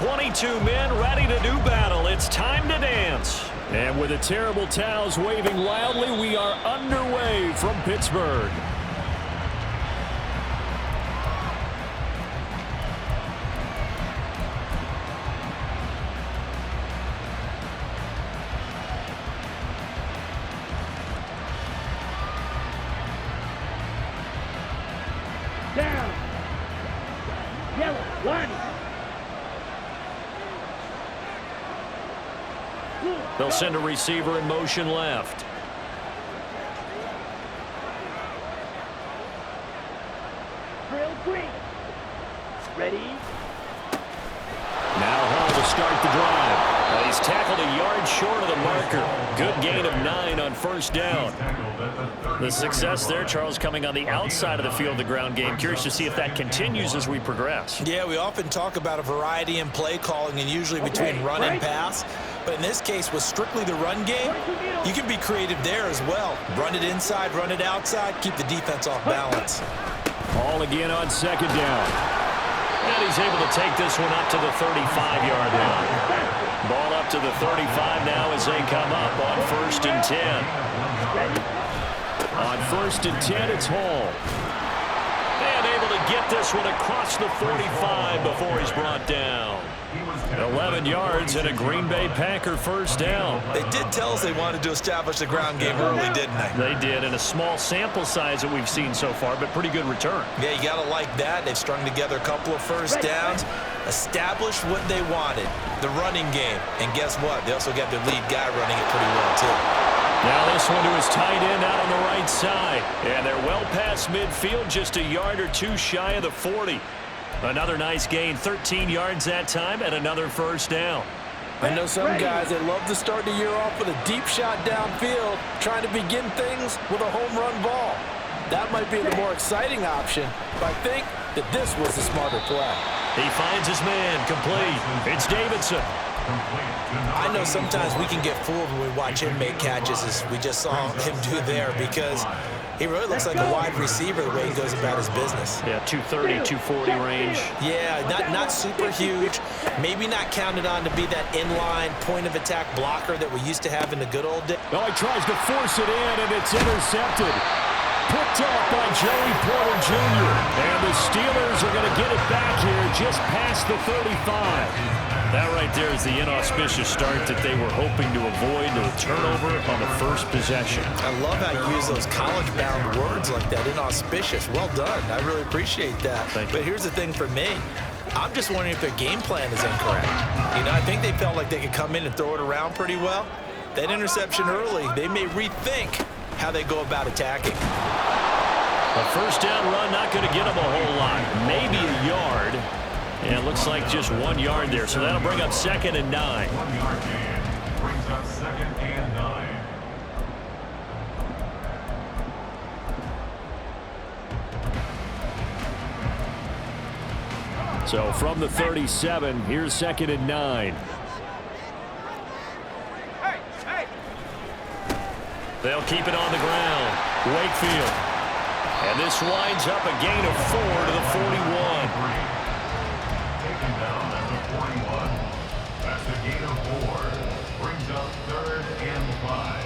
22 men ready to do battle. It's time to dance. And with the terrible towels waving loudly, we are underway from Pittsburgh. Down. Yellow, line. They'll send a receiver in motion left. Drill green. Ready? Now Hall to start the drive. He's tackled a yard short of the marker. Good gain of 9 on first down. The success there, Charles, coming on the outside of the field, the ground game. Curious to see if that continues as we progress. Yeah, we often talk about a variety in play calling and usually between run and pass. But in this case, with strictly the run game, you can be creative there as well. Run it inside, run it outside, keep the defense off balance. Hall again on second down. And he's able to take this one up to the 35-yard line. Ball up to the 35 now as they come up on 1st and 10. On 1st and 10, it's Hall. And able to get this one across the 45 before he's brought down. 11 yards and a Green Bay Packer first down. They did tell us they wanted to establish the ground game early, didn't they? They did, in a small sample size that we've seen so far, but pretty good return. Yeah, you got to like that. They've strung together a couple of first downs, established what they wanted, the running game. And guess what? They also got their lead guy running it pretty well, too. Now this one to his tight end out on the right side. And they're well past midfield, just a yard or two shy of the 40. Another nice gain, 13 yards that time, and another first down. I know some guys that love to start the year off with a deep shot downfield, trying to begin things with a home run ball. That might be the more exciting option, but I think that this was the smarter play. He finds his man, complete. It's Davidson. I know sometimes we can get fooled when we watch him make catches, as we just saw him do there, because he really looks like a wide receiver the way he goes about his business. Yeah, 230, 240 range. Yeah, not super huge. Maybe not counted on to be that inline point-of-attack blocker that we used to have in the good old days. Oh, he tries to force it in, and it's intercepted. Picked up by Joey Porter Jr. And the Steelers are going to get it back here just past the 35. That right there is the inauspicious start that they were hoping to avoid, the turnover on the first possession. I love how you use those college-bound words like that, inauspicious. Well done. I really appreciate that. But here's the thing for me. I'm just wondering if their game plan is incorrect. You know, I think they felt like they could come in and throw it around pretty well. That interception early, they may rethink how they go about attacking. A first down run, not going to get them a whole lot. Maybe a yard. And it looks like just 1 yard there. So that'll bring up 2nd and 9. 1 yard gain brings up 2nd and 9. So from the 37, here's 2nd and 9. They'll keep it on the ground. Wakefield. And this winds up a gain of 4 to the 41. Taken down at the 41. That's a gain of 4. Brings up 3rd and 5.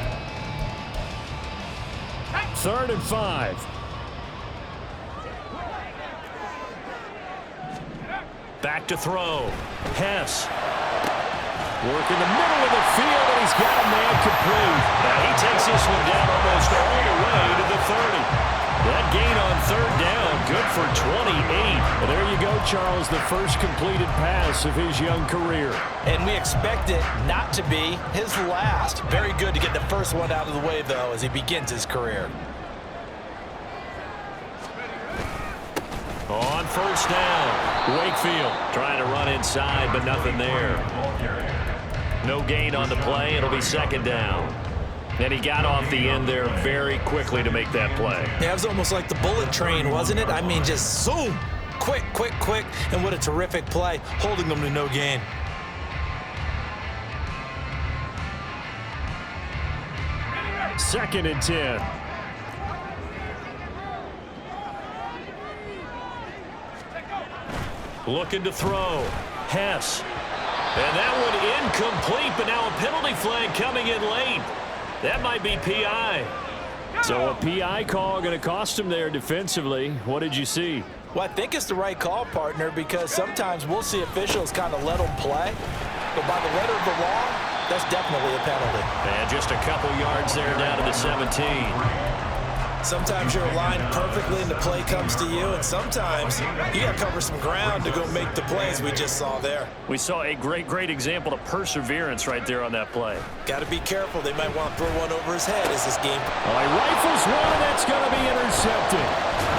3rd and 5. Back to throw. Hess. Work in the middle of the field, and he's got a man complete. Now he takes this one down almost all the way to the 30. That gain on 3rd down, good for 28. Well, there you go, Charles, the first completed pass of his young career. And we expect it not to be his last. Very good to get the first one out of the way, though, as he begins his career. On first down, Wakefield trying to run inside, but nothing there. No gain on the play. It'll be 2nd down. And he got off the end there very quickly to make that play. Yeah, it was almost like the bullet train, wasn't it? I mean, just zoom. Quick, quick, quick. And what a terrific play, holding them to no gain. Second and 10. Looking to throw. Hess. And that one incomplete, but now a penalty flag coming in late. That might be PI. So a PI call going to cost him there defensively. What did you see? Well, I think it's the right call, partner, because sometimes we'll see officials kind of let them play. But by the letter of the law, that's definitely a penalty. And just a couple yards there down to the 17. Sometimes you're aligned perfectly and the play comes to you, and sometimes you got to cover some ground to go make the plays we just saw there. We saw a great example of perseverance right there on that play. Got to be careful. They might want to throw one over his head as this game. He rifles one, and that's going to be intercepted.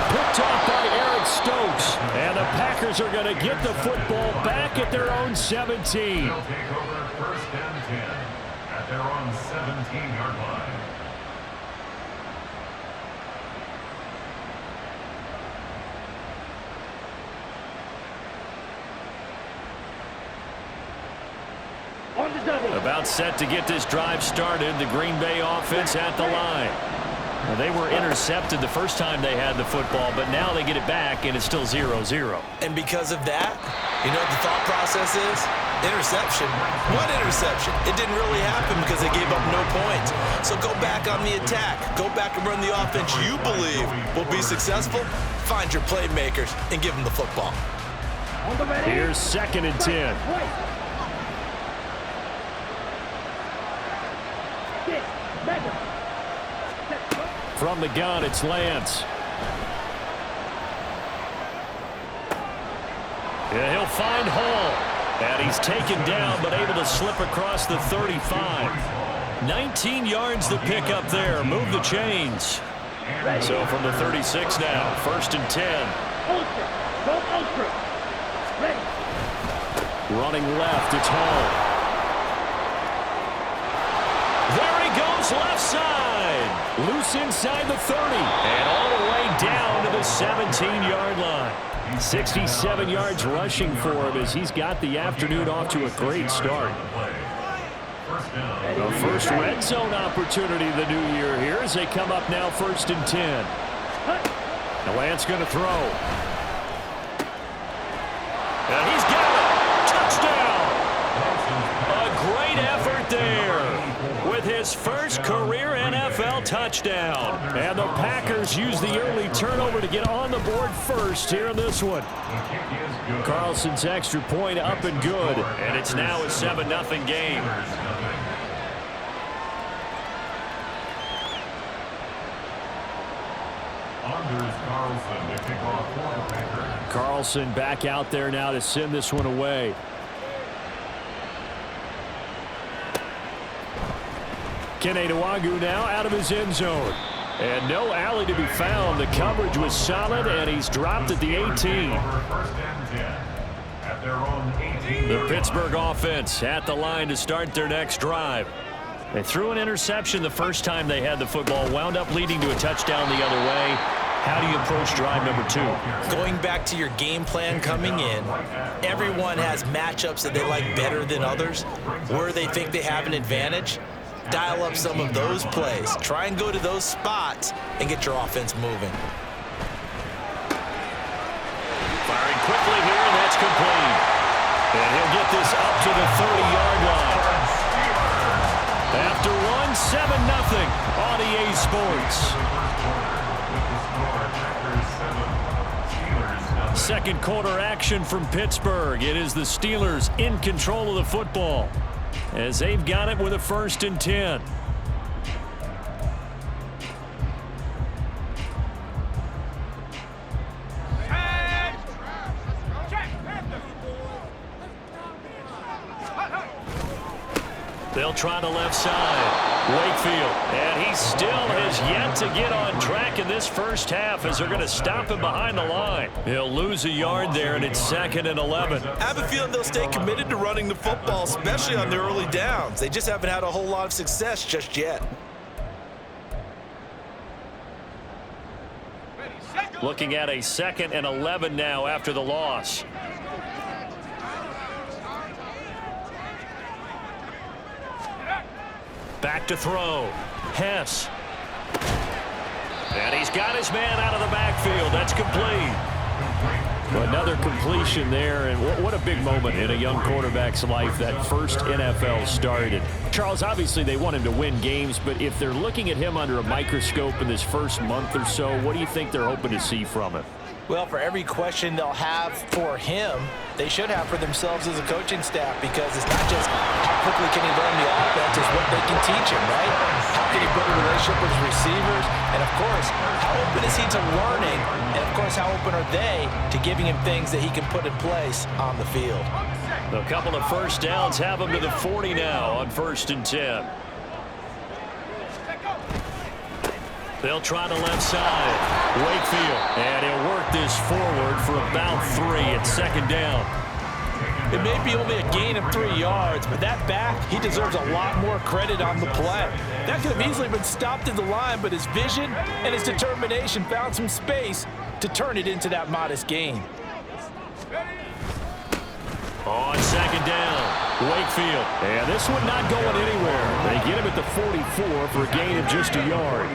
Picked off by Eric Stokes. And the Packers are going to get the football back at their own 17. They'll take over first and 10 at their own 17-yard line. On the double. About set to get this drive started. The Green Bay offense at the line. Well, they were intercepted the first time they had the football, but now they get it back, and it's still 0-0. And because of that, you know what the thought process is? Interception. What interception? It didn't really happen because they gave up no points. So go back on the attack. Go back and run the offense you believe will be successful. Find your playmakers and give them the football. On the ready. Here's 2nd and 10. Wait. Get. Mega. From the gun, it's Lance. Yeah, he'll find Hall. And he's taken down, but able to slip across the 35. 19 yards to pick up there. Move the chains. So from the 36 now, 1st and 10. Ultra. Go ultra. Ready. Running left, it's Hall. There he goes, left side. Loose inside the 30. And all the way down to the 17-yard line. 67 yards rushing for him as he's got the afternoon off to a great start. The first red zone opportunity of the new year here as they come up now 1st and 10. Now Lance going to throw. And he's got it. Touchdown. A great effort there with his first career NFL touchdown. And the Packers use the early turnover to get on the board first here in this one. Carlson's extra point up and good. And it's now a 7-0 game. Carlson back out there now to send this one away. Kene Nwangwu now out of his end zone. And no alley to be found. The coverage was solid, and he's dropped at the 18. The Pittsburgh offense at the line to start their next drive. They threw an interception the first time they had the football, wound up leading to a touchdown the other way. How do you approach drive number 2? Going back to your game plan coming in, everyone has matchups that they like better than others, where they think they have an advantage. Dial up some of those plays. Try and go to those spots and get your offense moving. Firing quickly here, and that's complete. And he'll get this up to the 30-yard line. After one, 7-0 on EA Sports. Second quarter action from Pittsburgh. It is the Steelers in control of the football as they've got it with a 1st and 10. They'll try the left side. Wakefield, and he still has yet to get on track in this first half as they're going to stop him behind the line. He'll lose a yard there, and it's 2nd and 11. I have a feeling they'll stay committed to running the football, especially on their early downs. They just haven't had a whole lot of success just yet. Looking at a 2nd and 11 now after the loss. Back to throw. Hess. And he's got his man out of the backfield. That's complete. Another completion there, and what a big moment in a young quarterback's life, that first NFL started. Charles, obviously they want him to win games, but if they're looking at him under a microscope in this first month or so, what do you think they're hoping to see from him? Well, for every question they'll have for him, they should have for themselves as a coaching staff, because it's not just how quickly can he learn the offense, it's what they can teach him, right? How can he build a relationship with his receivers? And, of course, how open is he to learning? And, of course, how open are they to giving him things that he can put in place on the field? A couple of first downs have him to the 40 now on 1st and 10. They'll try the left side. Wakefield. And he'll work this forward for about 3 at 2nd down. It may be only a gain of 3 yards, but that back, he deserves a lot more credit on the play. That could have easily been stopped at the line, but his vision and his determination found some space to turn it into that modest gain. On 2nd down, Wakefield. And this one not going anywhere. They get him at the 44 for a gain of just a yard.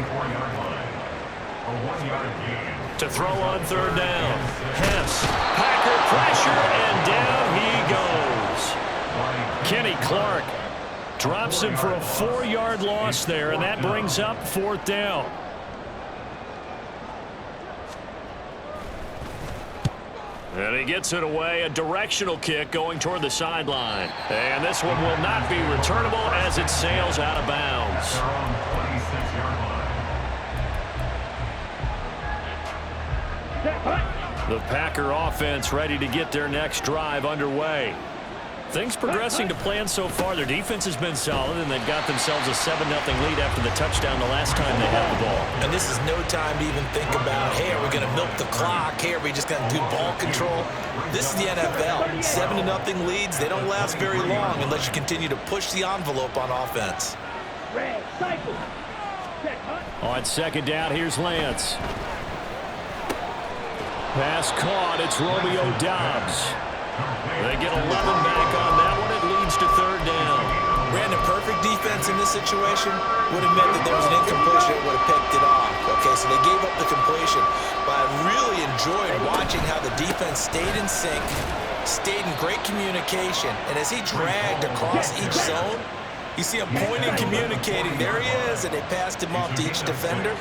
To throw on 3rd down. Hess. Packer pressure, and down he goes. Kenny Clark drops him for a 4-yard loss there, and that brings up 4th down. And he gets it away, a directional kick going toward the sideline. And this one will not be returnable as it sails out of bounds. The Packer offense ready to get their next drive underway. Things progressing to plan so far. Their defense has been solid, and they've got themselves a 7-0 lead after the touchdown the last time they had the ball. And this is no time to even think about, hey, are we going to milk the clock? Hey, are we just going to do ball control? This is the NFL. 7-0 leads, they don't last very long unless you continue to push the envelope on offense. On 2nd down, here's Lance. Pass caught. It's Romeo Doubs. They get 11 back on that one. It leads to 3rd down. Brandon, perfect defense in this situation would have meant that there was an incompletion that would have picked it off. Okay, so they gave up the completion. But I really enjoyed watching how the defense stayed in sync, stayed in great communication. And as he dragged across each zone, you see him pointing, communicating. There he is, and they passed him off to each defender.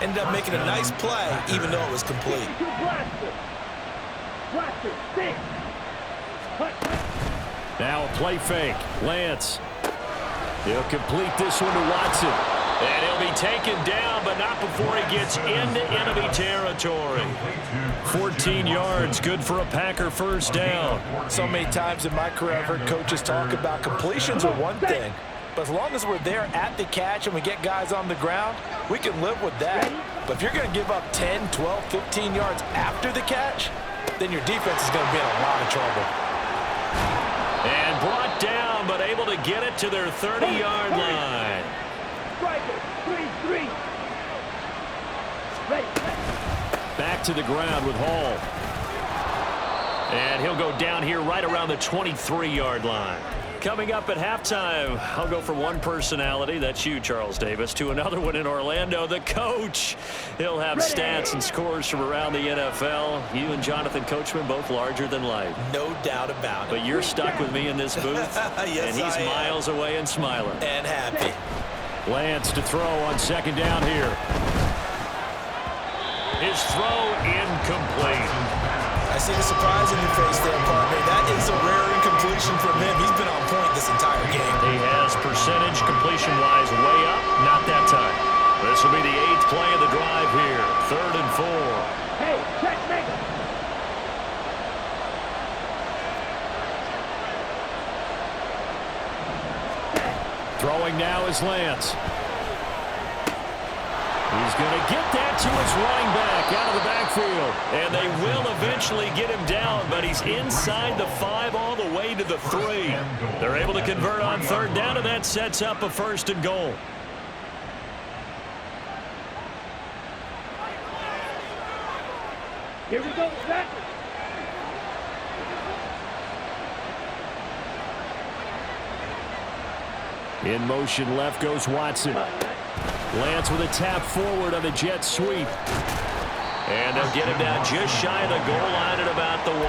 Ended up making a nice play, even though it was complete. Now a play fake. Lance. He'll complete this one to Watson. And he'll be taken down, but not before he gets into enemy territory. 14 yards, good for a Packer 1st down. So many times in my career I've heard coaches talk about completions are one thing. But as long as we're there at the catch and we get guys on the ground, we can live with that. But if you're going to give up 10, 12, 15 yards after the catch, then your defense is going to be in a lot of trouble. And brought down, but able to get it to their 30-yard line. Back to the ground with Hall. And he'll go down here right around the 23-yard line. Coming up at halftime, I'll go from one personality, that's you, Charles Davis, to another one in Orlando, the coach. He'll have stats and scores from around the NFL. You and Jonathan Coachman both larger than life. No doubt about it. But you're stuck with me in this booth, yes, and he's miles away and smiling. And happy. Lance to throw on 2nd down here. His throw incomplete. I see the surprise in your face there, partner. That is a rare incompletion from him. He's been on point this entire game. He has percentage completion-wise way up. Not that time. This will be the 8th play of the drive here. 3rd and 4. Hey, check maker. Throwing now is Lance. He's going to get that to his running back out of the backfield. And they will eventually get him down, but he's inside the 5 all the way to the 3. They're able to convert on 3rd down, and that sets up a 1st and goal. Here we go, set. In motion left goes Watson. Lance with a tap forward on the jet sweep. And they'll get him down just shy of the goal line at about the 1.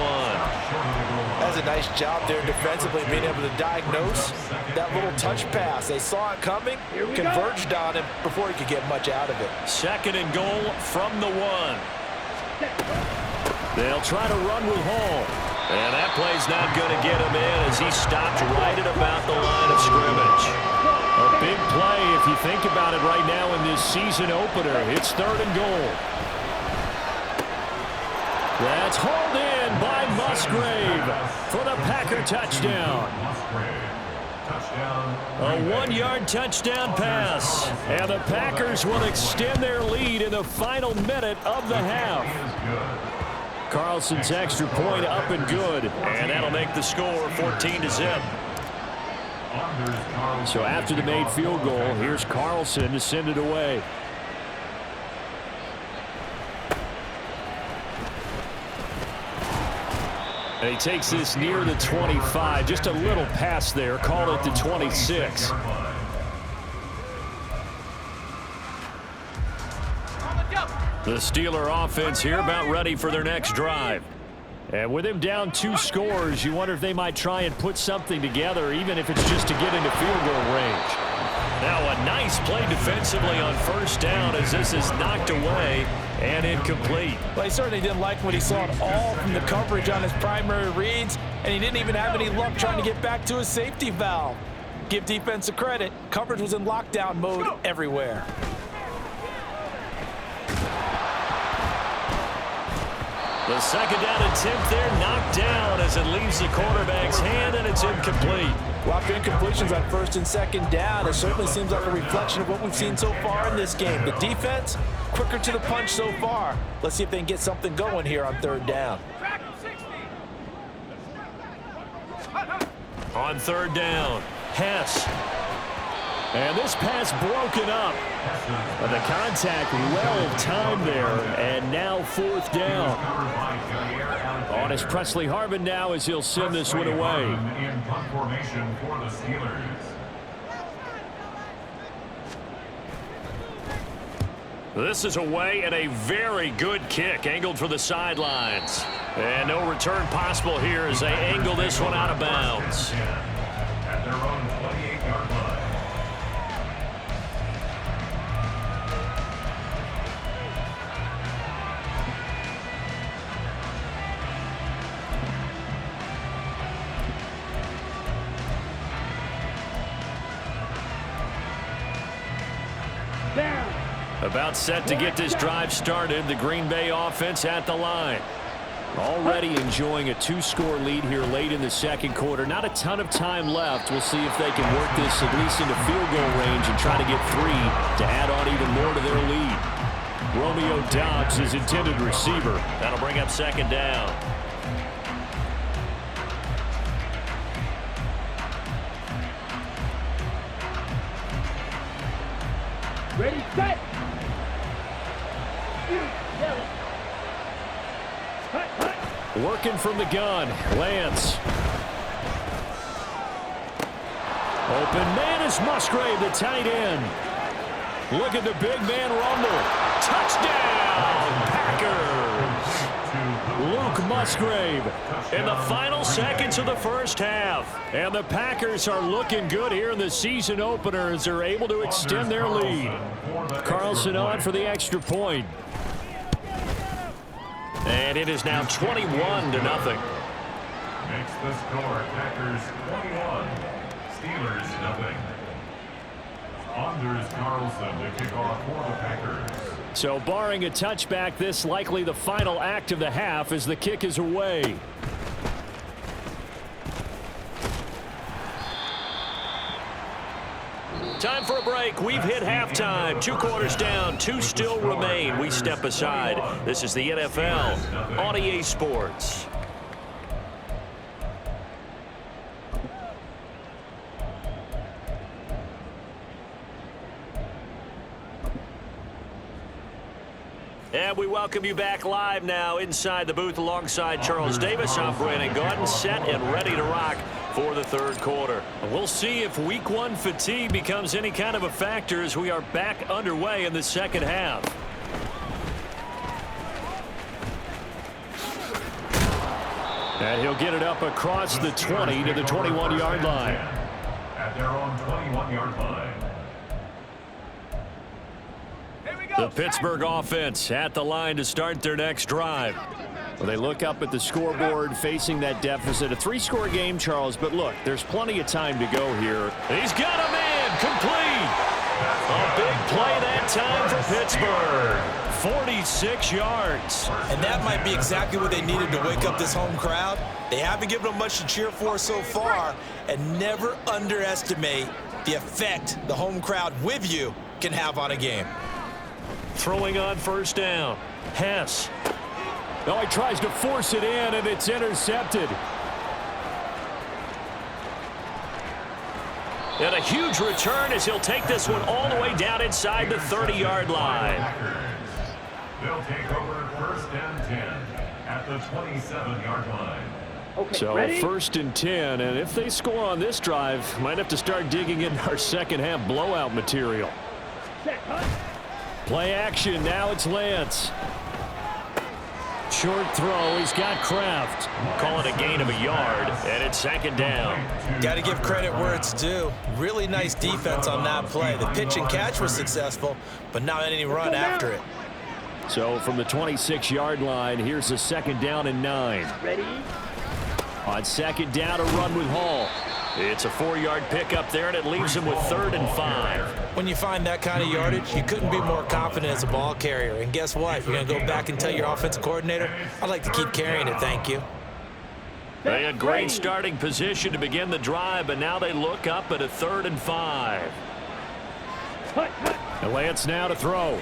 That's a nice job there defensively, being able to diagnose that little touch pass. They saw it coming, converged on him before he could get much out of it. 2nd and goal from the 1. They'll try to run with Hall. And that play's not going to get him in as he stopped right at about the line of scrimmage. A big play if you think about it right now in this season opener. It's 3rd and goal. That's hauled in by Musgrave for the Packer touchdown. A 1-yard touchdown pass. And the Packers will extend their lead in the final minute of the half. Carlson's extra point up and good. And that'll make the score 14-0. So after the made field goal, here's Carlson to send it away. And he takes this near the 25. Just a little pass there. Call it the 26. The Steeler offense here about ready for their next drive. And with him down 2 scores, you wonder if they might try and put something together, even if it's just to get into field goal range. Now a nice play defensively on 1st down as this is knocked away and incomplete. Well, he certainly didn't like what he saw at all from the coverage on his primary reads, and he didn't even have any luck trying to get back to his safety valve. Give defensive credit. Coverage was in lockdown mode everywhere. The 2nd down attempt there knocked down as it leaves the quarterback's hand, and it's incomplete. Well, after incompletions on 1st and 2nd down, it certainly seems like a reflection of what we've seen so far in this game. The defense, quicker to the punch so far. Let's see if they can get something going here on 3rd down. On 3rd down, Hess. And this pass broken up. But the contact well timed there. And now 4th down. On is Presley Harvin now as he'll send this one away. In punt formation for the Steelers. This is away and a very good kick angled for the sidelines. And no return possible here as they angle this one out of bounds. At their own 28-yard line. About set to get this drive started. The Green Bay offense at the line. Already enjoying a 2-score lead here late in the 2nd quarter. Not a ton of time left. We'll see if they can work this at least into field goal range and try to get 3 to add on even more to their lead. Romeo Doubs is intended receiver. That'll bring up 2nd down. Ready, set. Working from the gun, Lance. Open man is Musgrave, the tight end. Look at the big man rumble. Touchdown, Packers. Luke Musgrave in the final seconds of the 1st half. And the Packers are looking good here in the season opener as they're able to extend their lead. Carlson on for the extra point. And it is now 21-0. Makes the score Packers 21, Steelers nothing. Anders Carlson to kick off for the Packers. So barring a touchback, this likely the final act of the half as the kick is away. Time for a break. We've hit halftime. 2 quarters down. 2 still remain. We step aside. This is the NFL on EA Sports. And we welcome you back live now inside the booth alongside Charles Davis. I'm Brandon Gordon, set and ready to rock for the 3rd quarter. We'll see if week 1 fatigue becomes any kind of a factor as we are back underway in the 2nd half. And he'll get it up across the 20 to the 21-yard line. At their own 21-yard line. The Pittsburgh offense at the line to start their next drive. Well, they look up at the scoreboard facing that deficit. A 3-score game, Charles, but look, there's plenty of time to go here. He's got a man complete. A big play that time for Pittsburgh. 46 yards. And that might be exactly what they needed to wake up this home crowd. They haven't given them much to cheer for so far, and never underestimate the effect the home crowd with you can have on a game. Throwing on first down. Hess. Oh, he tries to force it in, and it's intercepted. And a huge return as he'll take this one all the way down inside the 30-yard line. They'll take over first and 10 at the 27-yard line. Okay, So ready? first and 10, and if they score on this drive, might have to start digging in our second-half blowout material. Set, cut. Play action, now it's Lance. Short throw, he's got Kraft. Call it a gain of a yard, and it's second down. Got to give credit where it's due. Really nice defense on that play. The pitch and catch was successful, but not any run after it. So from the 26-yard line, here's a second down and 9. Ready? On second down, a run with Hall. It's a 4-yard pickup there, and it leaves him with 3rd and 5. When you find that kind of yardage, you couldn't be more confident as a ball carrier. And guess what? You're going to go back and tell your offensive coordinator, I'd like to keep carrying it, thank you. They had great starting position to begin the drive, but now they look up at a 3rd and 5. Cut, cut. And Lance now to throw.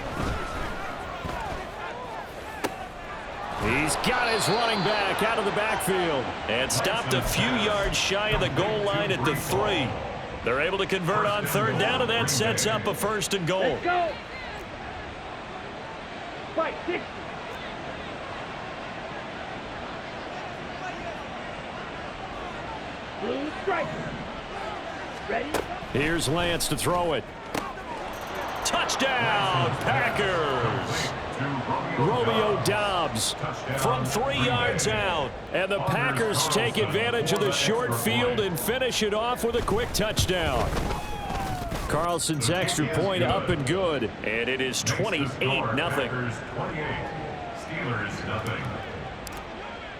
He's got his running back out of the backfield and stopped a few yards shy of the goal line at the 3. They're able to convert on 3rd down, and that sets up a 1st and goal. Let's go. Fight, 60. Blue strike. Ready? Here's Lance to throw it. Touchdown, Packers! Romeo Doubs from 3 yards out. And the Packers take advantage of the short field and finish it off with a quick touchdown. Carlson's extra point up and good. And it is 28-0. Steelers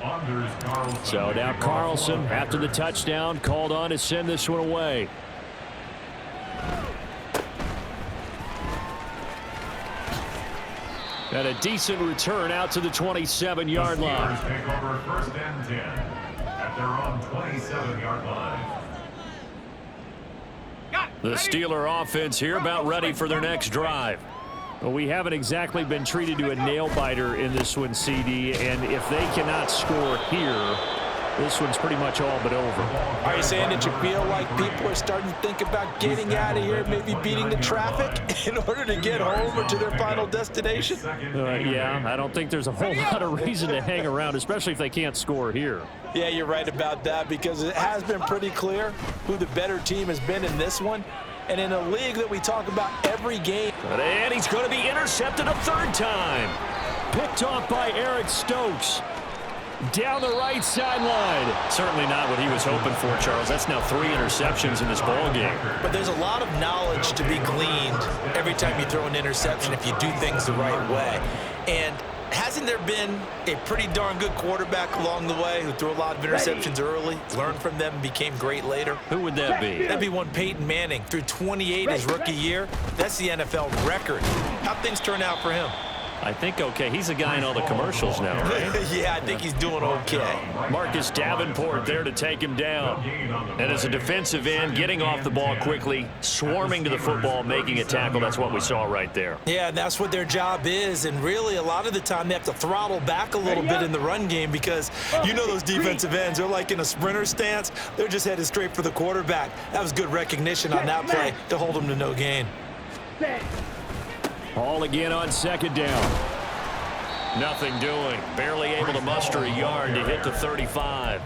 0. So now Carlson, after the touchdown, called on to send this one away. And a decent return out to the 27-yard line. Steelers take over first and 10 at their own 27-yard line. The Steeler offense here about ready for their next drive. Well, we haven't exactly been treated to a nail-biter in this one, CD, and if they cannot score here, this one's pretty much all but over. Are you saying that you feel like people are starting to think about getting out of here, maybe beating the traffic in order to get home or to their final destination? Yeah, I don't think there's a whole lot of reason to hang around, especially if they can't score here. Yeah, you're right about that, because it has been pretty clear who the better team has been in this one. And in a league that we talk about every game. And he's going to be intercepted a 3rd time. Picked off by Eric Stokes. Down the right sideline. Certainly not what he was hoping for, Charles. That's now 3 interceptions in this ball game. But there's a lot of knowledge to be gleaned every time you throw an interception if you do things the right way. And hasn't there been a pretty darn good quarterback along the way who threw a lot of interceptions early, learned from them, and became great later? Who would that be? That'd be one Peyton Manning. Threw 28 his rookie year. That's the NFL record. How'd things turn out for him? I think okay. He's a guy in all the commercials now, right? Yeah, I think he's doing okay. Marcus Davenport there to take him down. And as a defensive end, getting off the ball quickly, swarming to the football, making a tackle. That's what we saw right there. Yeah, and that's what their job is. And really, a lot of the time, they have to throttle back a little bit in the run game because you know those defensive ends, they're like in a sprinter stance. They're just headed straight for the quarterback. That was good recognition on that play to hold them to no gain. Hall again on second down. Nothing doing. Barely able to muster a yard to hit the 35.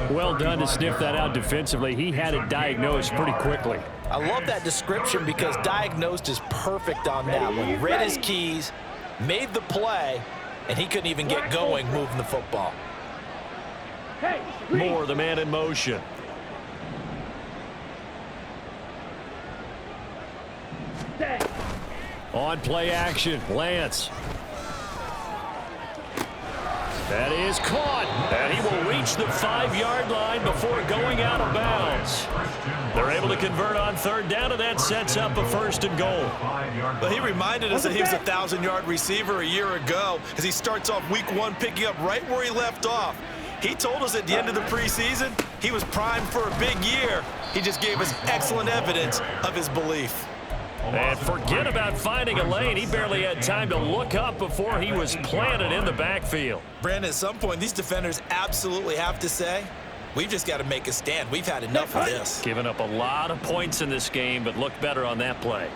Well done to sniff that out defensively. He had it diagnosed pretty quickly. I love that description because diagnosed is perfect on that one. Read his keys, made the play, and he couldn't even get going moving the football. Hey, read. Moore, the man in motion. Stay. On play action, Lance. That is caught, and he will reach the 5-yard line before going out of bounds. They're able to convert on third down, and that sets up a 1st and goal. But he reminded us that he was a 1,000-yard receiver a year ago as he starts off week 1 picking up right where he left off. He told us at the end of the preseason he was primed for a big year. He just gave us excellent evidence of his belief. And forget about finding a lane. He barely had time to look up before he was planted in the backfield. Brandon, at some point, these defenders absolutely have to say, we've just got to make a stand. We've had enough of this. Giving up a lot of points in this game, but looked better on that play.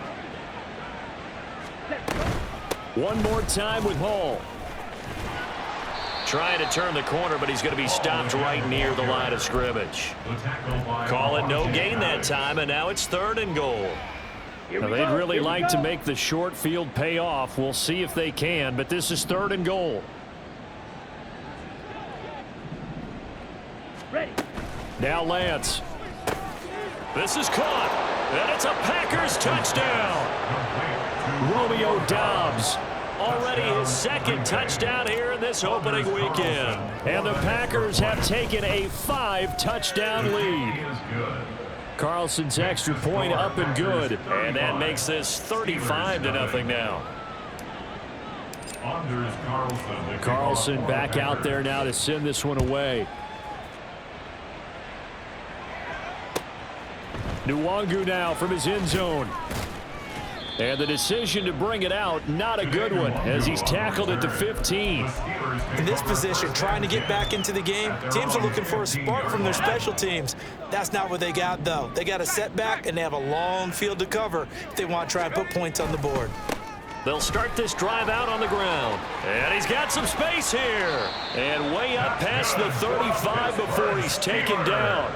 One more time with Hall. Trying to turn the corner, but he's going to be stopped right near the line of scrimmage. Call it no gain that time, and now it's 3rd and goal. Now, they'd really like to make the short field pay off. We'll see if they can, but this is 3rd and goal. Ready. Now Lance. This is caught, and it's a Packers touchdown. Romeo Doubs, already his 2nd touchdown here in this opening weekend. And the Packers have taken a 5-touchdown lead. Carlson's extra point up and good, and that makes this 35-0 now. Carlson back out there now to send this one away. Nwangu now from his end zone. And the decision to bring it out, not a good one, as he's tackled at the 15. In this position, trying to get back into the game, teams are looking for a spark from their special teams. That's not what they got, though. They got a setback, and they have a long field to cover if they want to try and put points on the board. They'll start this drive out on the ground. And he's got some space here. And way up past the 35 before he's taken down.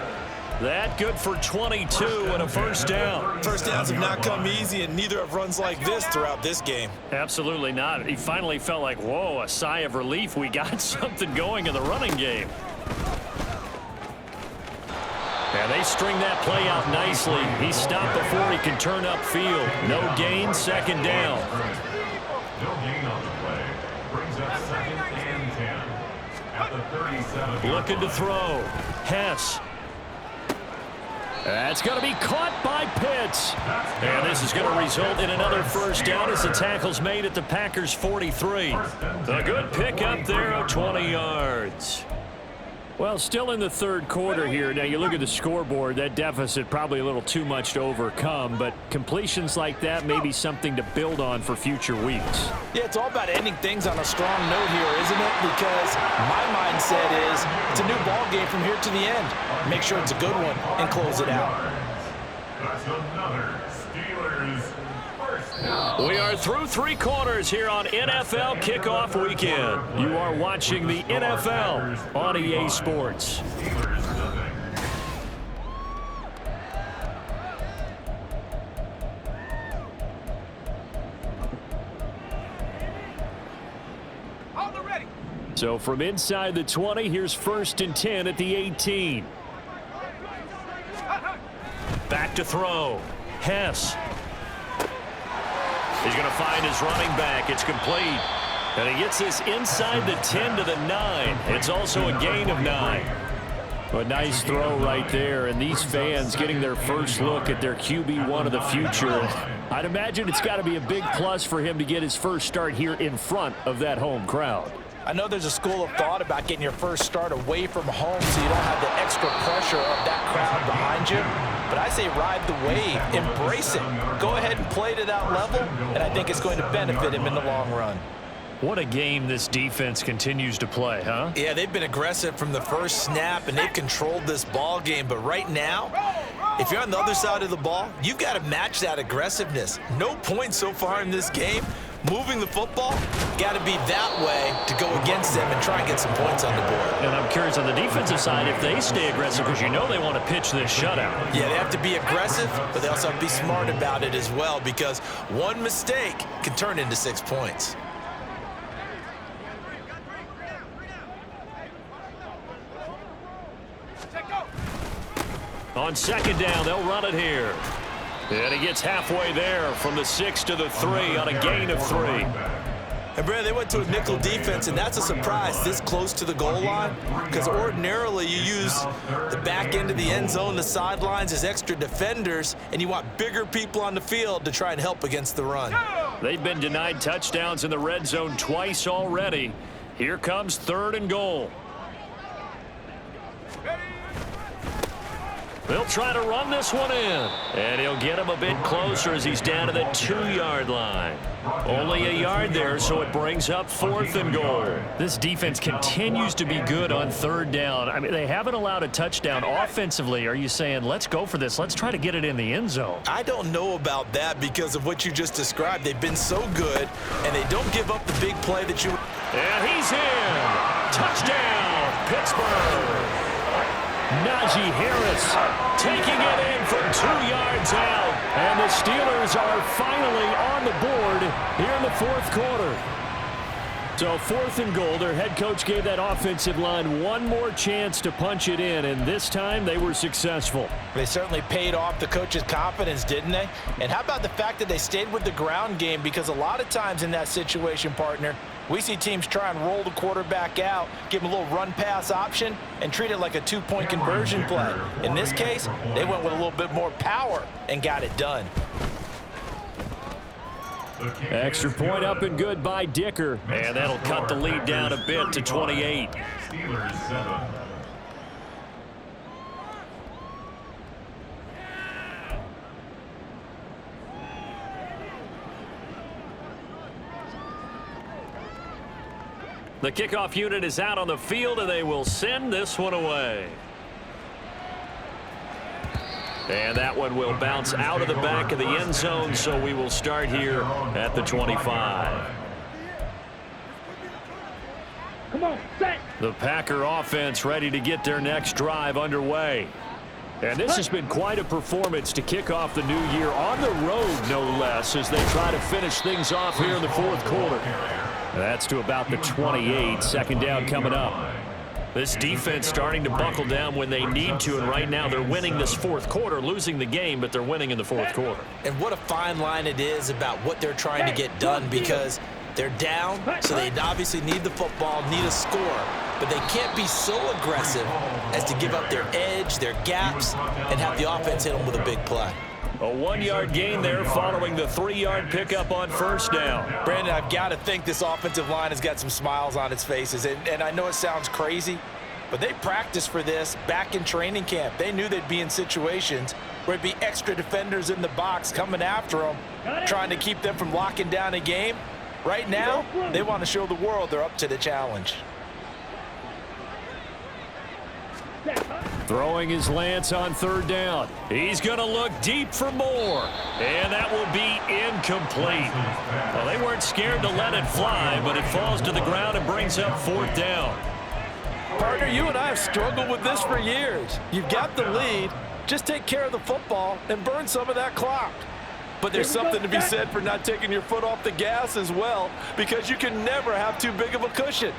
That good for 22 and a 1st down. First downs have not come easy, and neither have runs like this throughout this game. Absolutely not. He finally felt like, whoa, a sigh of relief. We got something going in the running game. And they string that play out nicely. He's stopped before he can turn upfield. No gain, 2nd down. No gain on the play. Brings up 2nd and 10. At the 37. Looking to throw. Hess. That's going to be caught by Pitts. And this is going to result in another 1st down as the tackle's made at the Packers' 43. A good pickup there of 20 yards. Well, still in the 3rd quarter here. Now, you look at the scoreboard, that deficit probably a little too much to overcome, but completions like that may be something to build on for future weeks. Yeah, it's all about ending things on a strong note here, isn't it? Because my mindset is it's a new ball game from here to the end. Make sure it's a good one and close it out. That's another Steelers 1st down. We are through 3 quarters here on NFL Kickoff Weekend. You are watching the NFL on EA Sports. Steelers nothing. So from inside the 20, here's 1st and 10 at the 18. Back to throw. Hess. He's going to find his running back. It's complete. And he gets this inside the 10 to the 9. It's also a gain of 9. A nice throw right there. And these fans getting their first look at their QB1 of the future. I'd imagine it's got to be a big plus for him to get his first start here in front of that home crowd. I know there's a school of thought about getting your first start away from home so you don't have the extra pressure of that crowd behind you. But I say ride the wave, embrace it. Go ahead and play to that level, and I think it's going to benefit him in the long run. What a game this defense continues to play, huh? Yeah, they've been aggressive from the first snap, and they've controlled this ball game. But right now, if you're on the other side of the ball, you've got to match that aggressiveness. No points so far in this game. Moving the football, got to be that way to go against them and try and get some points on the board. And I'm curious on the defensive side if they stay aggressive, because you know they want to pitch this shutout. Yeah, they have to be aggressive, but they also have to be smart about it as well, because one mistake can turn into 6 points. On second down, they'll run it here. And he gets halfway there from the 6 to the 3 on a gain of 3. And, Brad, they went to a nickel defense, and that's a surprise this close to the goal line because ordinarily you use the back end of the end zone, the sidelines as extra defenders, and you want bigger people on the field to try and help against the run. They've been denied touchdowns in the red zone twice already. Here comes 3rd and goal. They'll try to run this one in. And he'll get him a bit closer as he's down to the 2-yard line. Only a yard there, so it brings up 4th and goal. This defense continues to be good on 3rd down. I mean, they haven't allowed a touchdown offensively. Are you saying, let's go for this? Let's try to get it in the end zone. I don't know about that because of what you just described. They've been so good, and they don't give up the big play that you... And he's in. Touchdown, Pittsburgh. Najee Harris taking it in from 2 yards out. And the Steelers are finally on the board here in the 4th quarter. So 4th and goal, their head coach gave that offensive line one more chance to punch it in, and this time they were successful. They certainly paid off the coach's confidence, didn't they? And how about the fact that they stayed with the ground game? Because a lot of times in that situation, partner, we see teams try and roll the quarterback out, give him a little run-pass option, and treat it like a 2-point conversion play. In this case, they went with a little bit more power and got it done. Extra point up and good by Dicker. And that'll cut the lead down a bit to 28. Steelers 7. The kickoff unit is out on the field, and they will send this one away. And that one will bounce out of the back of the end zone, so we will start here at the 25. Come on, set. The Packer offense ready to get their next drive underway. And this has been quite a performance to kick off the new year on the road, no less, as they try to finish things off here in the 4th quarter. That's to about the 28. 2nd down coming up. This defense starting to buckle down when they need to, and right now they're winning this 4th quarter, losing the game, but they're winning in the 4th quarter. And what a fine line it is about what they're trying to get done, because they're down, so they obviously need the football, need a score, but they can't be so aggressive as to give up their edge, their gaps, and have the offense hit them with a big play. A 1-yard gain there following the 3-yard pickup on 1st down. Brandon, I've got to think this offensive line has got some smiles on its faces. And I know it sounds crazy, but they practiced for this back in training camp. They knew they'd be in situations where it'd be extra defenders in the box coming after them, trying to keep them from locking down a game. Right now, they want to show the world they're up to the challenge. Throwing his lance on 3rd down. He's going to look deep for more. And that will be incomplete. Well, they weren't scared to let it fly, but it falls to the ground and brings up 4th down. Partner, you and I have struggled with this for years. You've got the lead. Just take care of the football and burn some of that clock. But there's something to be said for not taking your foot off the gas as well, because you can never have too big of a cushion.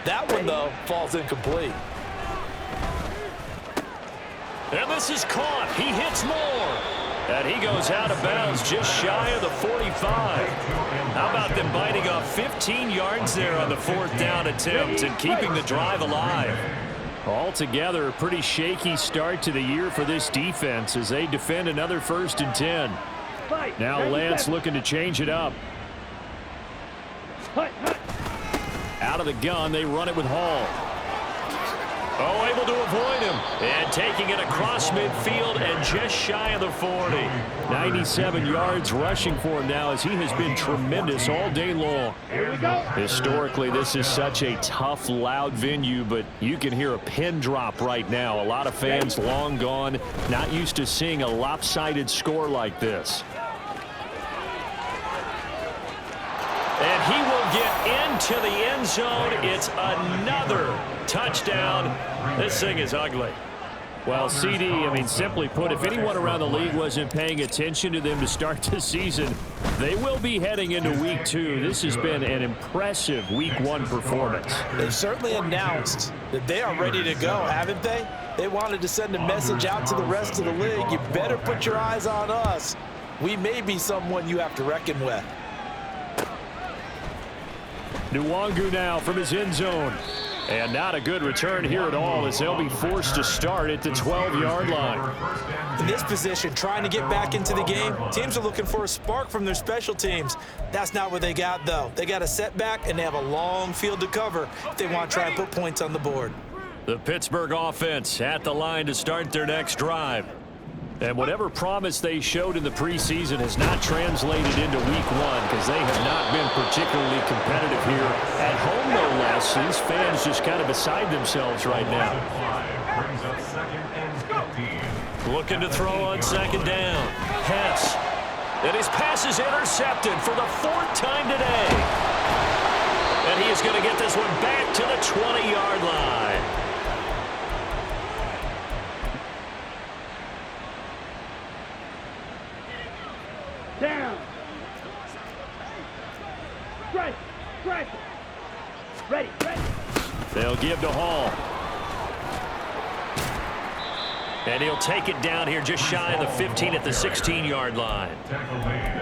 That one, though, falls incomplete. And this is caught. He hits more. And he goes out of bounds just shy of the 45. How about them biting off 15 yards there on the 4th down attempt and keeping the drive alive? Altogether, a pretty shaky start to the year for this defense as they defend another 1st and 10. Now Lance looking to change it up. Out of the gun, they run it with Hall. Oh, able to avoid him. And taking it across midfield and just shy of the 40. 97 yards rushing for him now as he has been tremendous all day long. Here we go. Historically, this is such a tough, loud venue, but you can hear a pin drop right now. A lot of fans long gone, not used to seeing a lopsided score like this. And he will get into the end zone. It's another touchdown. This thing is ugly. Well, CD, I mean, simply put, if anyone around the league wasn't paying attention to them to start the season, they will be heading into Week 2. This has been an impressive Week 1 performance. They've certainly announced that they are ready to go, haven't they? They wanted to send a message out to the rest of the league. You better put your eyes on us. We may be someone you have to reckon with. Nwangu now from his end zone. And not a good return here at all as they'll be forced to start at the 12-yard line. In this position, trying to get back into the game, teams are looking for a spark from their special teams. That's not what they got, though. They got a setback, and they have a long field to cover if they want to try and put points on the board. The Pittsburgh offense at the line to start their next drive. And whatever promise they showed in the preseason has not translated into Week 1 because they have not been particularly competitive here at home, no less. These fans just kind of beside themselves right now. Looking to throw on second down. Hess. And his pass is intercepted for the 4th time today. And he is going to get this one back to the 20-yard line. Down. Strike. Strike. Ready. Ready. They'll give to Hall. And he'll take it down here just shy of the 15 at the 16-yard line.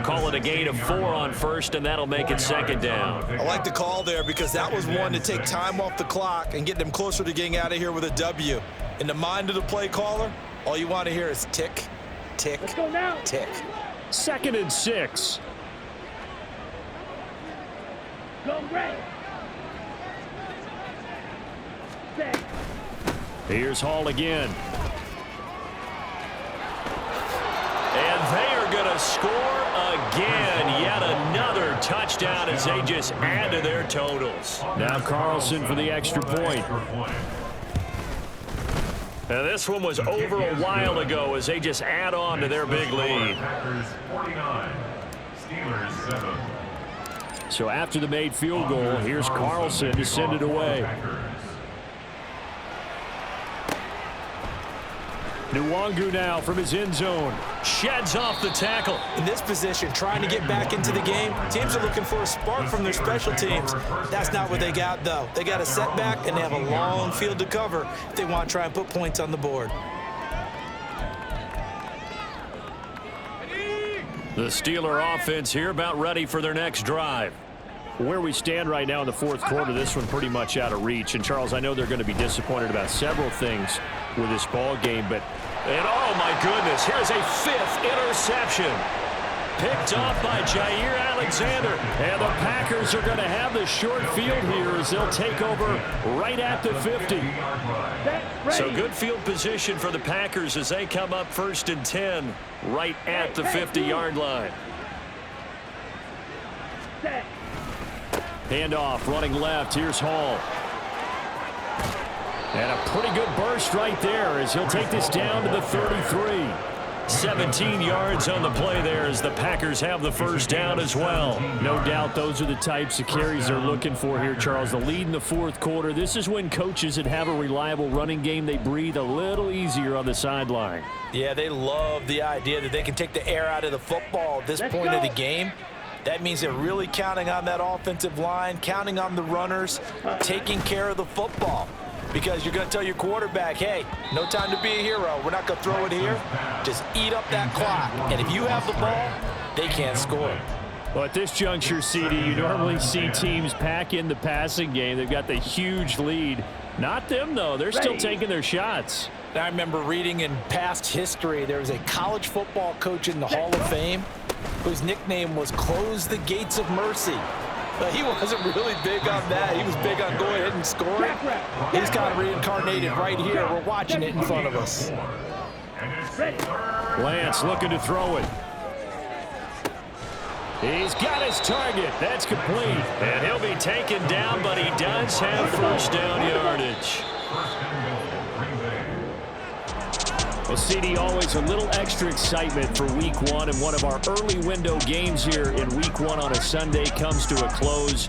Call it a gain of 4 on first, and that'll make it second down. I like the call there because that was one to take time off the clock and get them closer to getting out of here with a W. In the mind of the play caller, all you want to hear is tick, tick, Let's go now. tick. 2nd and 6. Go red. Set. Here's Hall again. And they are going to score again. Yet another touchdown as they just add to their totals. Now Carlson for the extra point. And this one was over a while ago as they just add on to their big lead. Packers 49, Steelers 7. So after the made field goal, here's Carlson to send it away. Nwangu now from his end zone. Sheds off the tackle. In this position, trying to get back into the game, teams are looking for a spark from their special teams. That's not what they got, though. They got a setback, and they have a long field to cover if they want to try and put points on the board. The Steeler offense here about ready for their next drive. Where we stand right now in the 4th quarter, this one pretty much out of reach. And, Charles, I know they're going to be disappointed about several things with this ball game, but oh, my goodness, here's a 5th interception. Picked off by Jair Alexander. And the Packers are going to have the short field here as they'll take over right at the 50. So good field position for the Packers as they come up 1st and 10 right at the 50-yard line. Set. Handoff, running left. Here's Hall. And a pretty good burst right there as he'll take this down to the 33. 17 yards on the play there as the Packers have the first down as well. No doubt those are the types of carries they're looking for here, Charles. The lead in the 4th quarter. This is when coaches that have a reliable running game, they breathe a little easier on the sideline. Yeah, they love the idea that they can take the air out of the football at this point of the game. That means they're really counting on that offensive line, counting on the runners, taking care of the football. Because you're going to tell your quarterback, hey, no time to be a hero. We're not going to throw it here. Just eat up that clock. And if you have the ball, they can't score. Well, at this juncture, CD, you normally see teams pack in the passing game. They've got the huge lead. Not them, though. They're still taking their shots. I remember reading in past history, there was a college football coach in the Hall of Fame whose nickname was Close the Gates of Mercy. But he wasn't really big on that. He was big on going ahead and scoring. He's kind of reincarnated right here. We're watching it in front of us. Lance looking to throw it. He's got his target. That's complete. And he'll be taken down, but he does have first down yardage. Well, CD, always a little extra excitement for Week 1, and one of our early window games here in Week 1 on a Sunday comes to a close.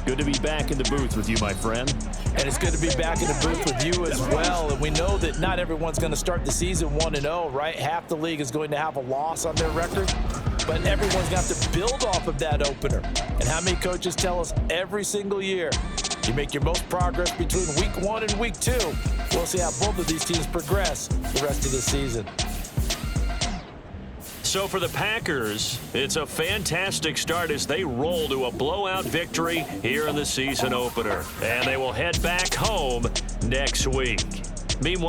Good to be back in the booth with you, my friend. And it's good to be back in the booth with you as well. And we know that not everyone's going to start the season 1-0, right? Half the league is going to have a loss on their record. But everyone's got to build off of that opener. And how many coaches tell us every single year, you make your most progress between week 1 and week 2. We'll see how both of these teams progress the rest of the season. So for the Packers, it's a fantastic start as they roll to a blowout victory here in the season opener. And they will head back home next week. Meanwhile,